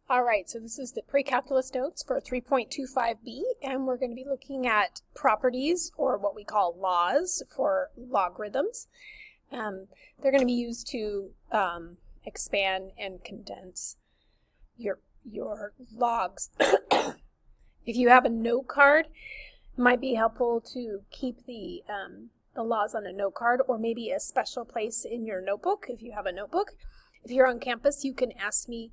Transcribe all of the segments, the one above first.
All right, so this is the pre-calculus notes for 3.25b, and we're going to be looking at properties, or what we call laws, for logarithms. They're going to be used to expand and condense your logs. If you have a note card, it might be helpful to keep the laws on a note card, or maybe a special place in your notebook if you have a notebook. If you're on campus, you can ask me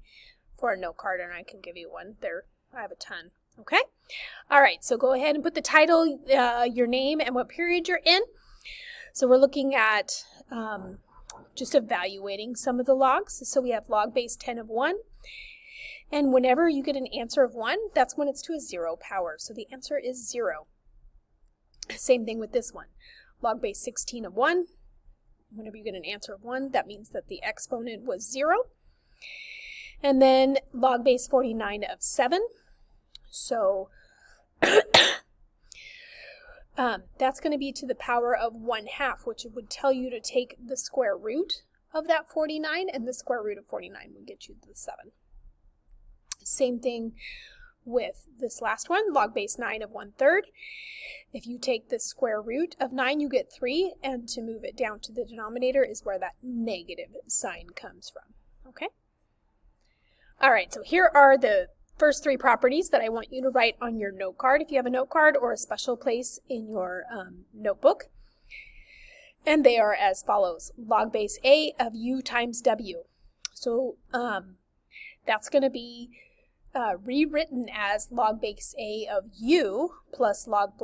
for a note card and I can give you one. There, I have a ton. Okay? All right, so go ahead and put the title, your name, and what period you're in. So we're looking at just evaluating some of the logs. So we have log base 10 of 1. And whenever you get an answer of 1, that's when it's to a 0 power. So the answer is 0. Same thing with this one. Log base 16 of 1. Whenever you get an answer of 1, that means that the exponent was 0. And then log base 49 of 7. So that's going to be to the power of 1/2, which would tell you to take the square root of that 49, and the square root of 49 would get you to the 7. Same thing with this last one, log base 9 of 1/3. If you take the square root of 9, you get 3, and to move it down to the denominator is where that negative sign comes from. Okay? All right, so here are the first 3 properties that I want you to write on your note card, if you have a note card, or a special place in your notebook. And they are as follows. Log base A of U times W. So that's going to be rewritten as log base A of U plus log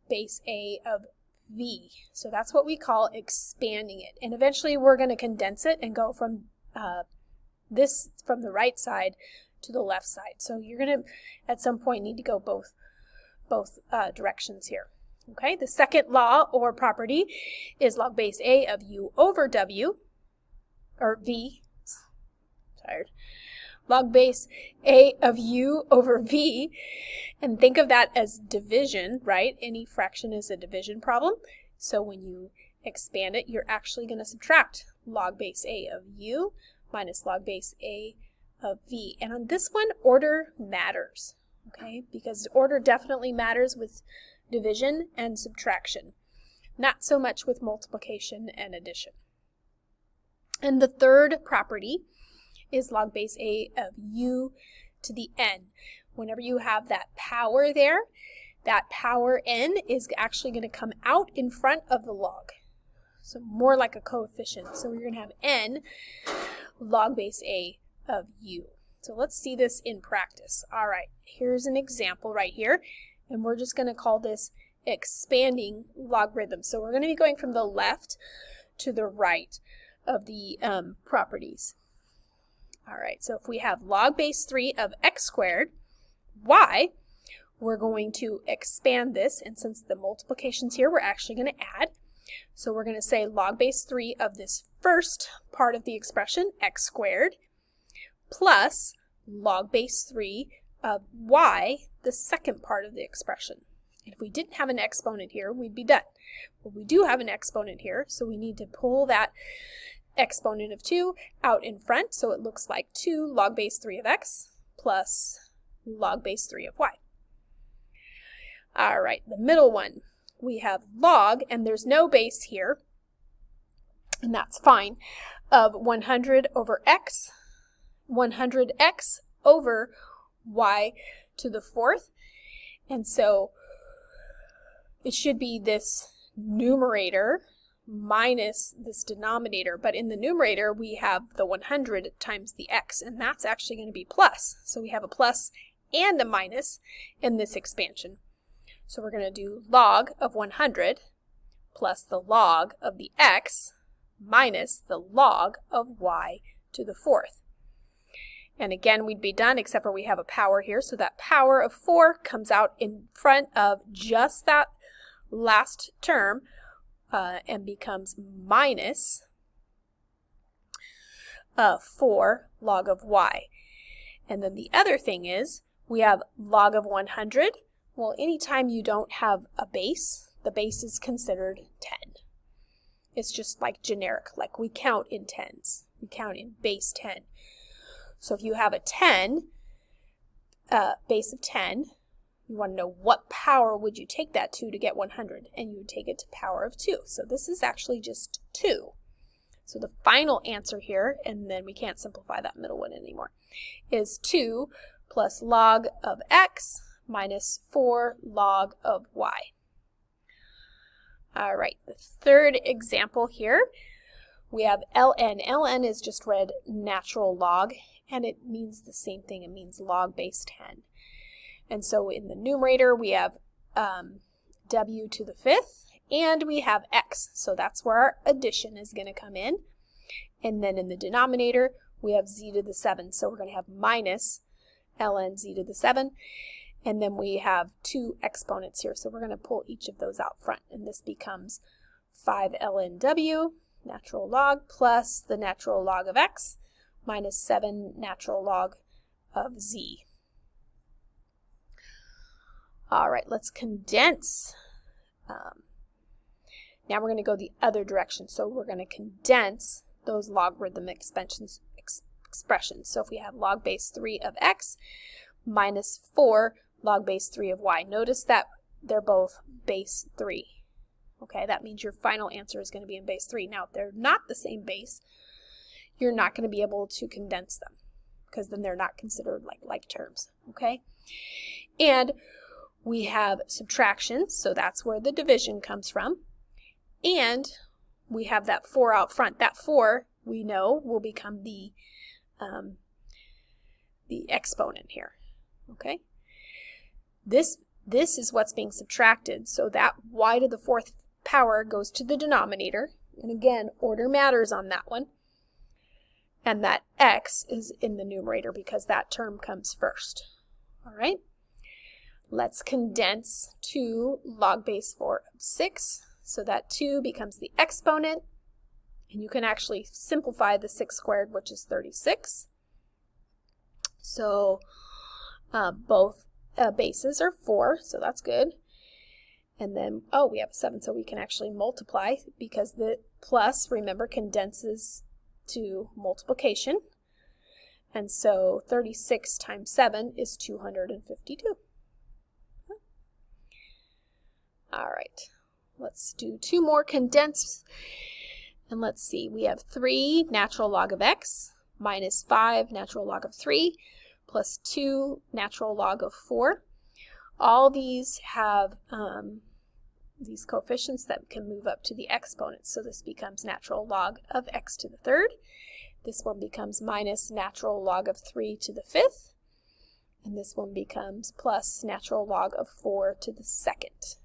base A of V. So that's what we call expanding it. And eventually we're going to condense it and go from from the right side to the left side. So you're going to, at some point, need to go both directions here. Okay, the second law or property is log base A of U over W, or V, tired. Log base A of U over V, and think of that as division, right? Any fraction is a division problem. So when you expand it, you're actually going to subtract log base A of U minus log base A of V. And on this one, order matters, okay? Because order definitely matters with division and subtraction, not so much with multiplication and addition. And the third property is log base A of U to the n. Whenever you have that power there, that power n is actually going to come out in front of the log. So more like a coefficient. So you're going to have n log base A of U. So let's see this in practice. All right, here's an example right here, and we're just going to call this expanding logarithms. So we're going to be going from the left to the right of the properties. All right, so if we have log base 3 of x squared, y, we're going to expand this, and since the multiplication's here, we're actually going to add. So we're going to say log base 3 of this first part of the expression, x squared, plus log base 3 of y, the second part of the expression. And if we didn't have an exponent here, we'd be done. But we do have an exponent here, so we need to pull that exponent of 2 out in front, so it looks like 2 log base 3 of x plus log base 3 of y. All right, the middle one, we have log, and there's no base here, and that's fine, of 100 over x, 100x over y to the 4th. And so it should be this numerator minus this denominator, but in the numerator we have the 100 times the x, and that's actually going to be plus. So we have a plus and a minus in this expansion. So we're going to do log of 100 plus the log of the x minus the log of y to the 4th. And again, we'd be done, except for we have a power here. So that power of 4 comes out in front of just that last term and becomes minus 4 log of y. And then the other thing is we have log of 100. Well, anytime you don't have a base, the base is considered 10. It's just like generic, like we count in tens. We count in base 10. So if you have a 10, base of 10. You want to know what power would you take that to get 100, and you would take it to power of 2. So this is actually just 2. So the final answer here, and then we can't simplify that middle one anymore, is 2 plus log of x minus 4 log of y. All right, the third example here, we have ln. ln is just read natural log, and it means the same thing. It means log base 10. And so in the numerator, we have w to the 5th, and we have x. So that's where our addition is going to come in. And then in the denominator, we have z to the 7. So we're going to have minus ln z to the 7. And then we have 2 exponents here. So we're going to pull each of those out front. And this becomes 5 ln w, natural log, plus the natural log of x, minus 7 natural log of z. All right, let's condense. Now we're going to go the other direction. So we're going to condense those logarithmic expressions. So if we have log base 3 of x minus 4 log base 3 of y. Notice that they're both base 3. Okay, that means your final answer is going to be in base 3. Now, if they're not the same base, you're not going to be able to condense them because then they're not considered like terms. Okay, and we have subtraction, so that's where the division comes from. And we have that 4 out front. That 4, we know, will become the exponent here. Okay? This is what's being subtracted, so that y to the 4th power goes to the denominator. And again, order matters on that one. And that x is in the numerator because that term comes first. All right? Let's condense 2 log base 4 of 6. So that 2 becomes the exponent. And you can actually simplify the 6 squared, which is 36. So both bases are 4, so that's good. And then, oh, we have a 7, so we can actually multiply because the plus, remember, condenses to multiplication. And so 36 times 7 is 252. All right, let's do 2 more condensed. And let's see, we have 3 natural log of x minus 5 natural log of 3 plus 2 natural log of 4. All these have these coefficients that can move up to the exponents. So this becomes natural log of x to the 3rd. This one becomes minus natural log of 3 to the 5th. And this one becomes plus natural log of 4 to the 2nd.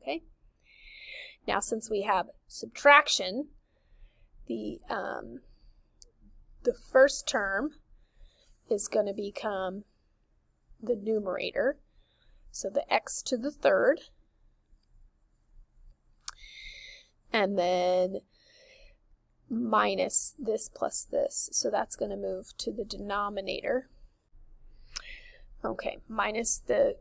Okay. Now, since we have subtraction, the first term is going to become the numerator, so the x to the 3rd, and then minus this plus this, so that's going to move to the denominator. Okay, minus the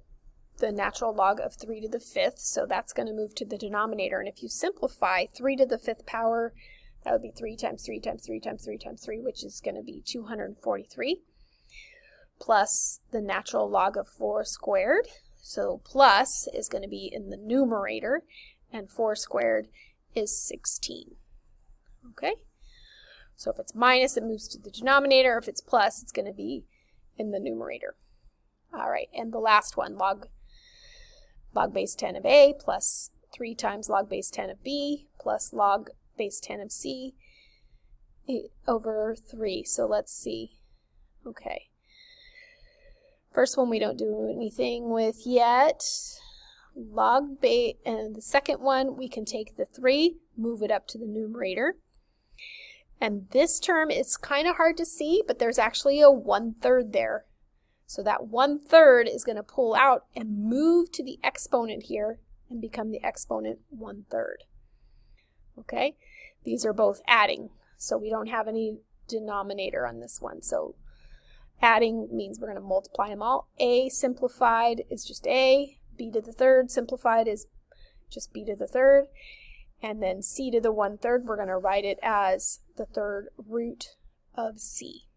natural log of 3 to the 5th, so that's going to move to the denominator. And if you simplify 3 to the 5th power, that would be 3 times 3 times 3 times 3 times 3, which is going to be 243, plus the natural log of 4 squared. So plus is going to be in the numerator, and 4 squared is 16. Okay? So if it's minus, it moves to the denominator. If it's plus, it's going to be in the numerator. All right, and the last one, log base 10 of a plus 3 times log base 10 of b plus log base 10 of c over 3. So let's see. Okay. First one we don't do anything with yet. Log base, and the second one we can take the 3, move it up to the numerator. And this term is kind of hard to see, but there's actually a 1/3 there. So that 1/3 is going to pull out and move to the exponent here and become the exponent 1/3. Okay, these are both adding, so we don't have any denominator on this one. So adding means we're going to multiply them all. A simplified is just a, b to the 3rd simplified is just b to the 3rd, and then c to the 1/3, we're going to write it as the 3rd root of c.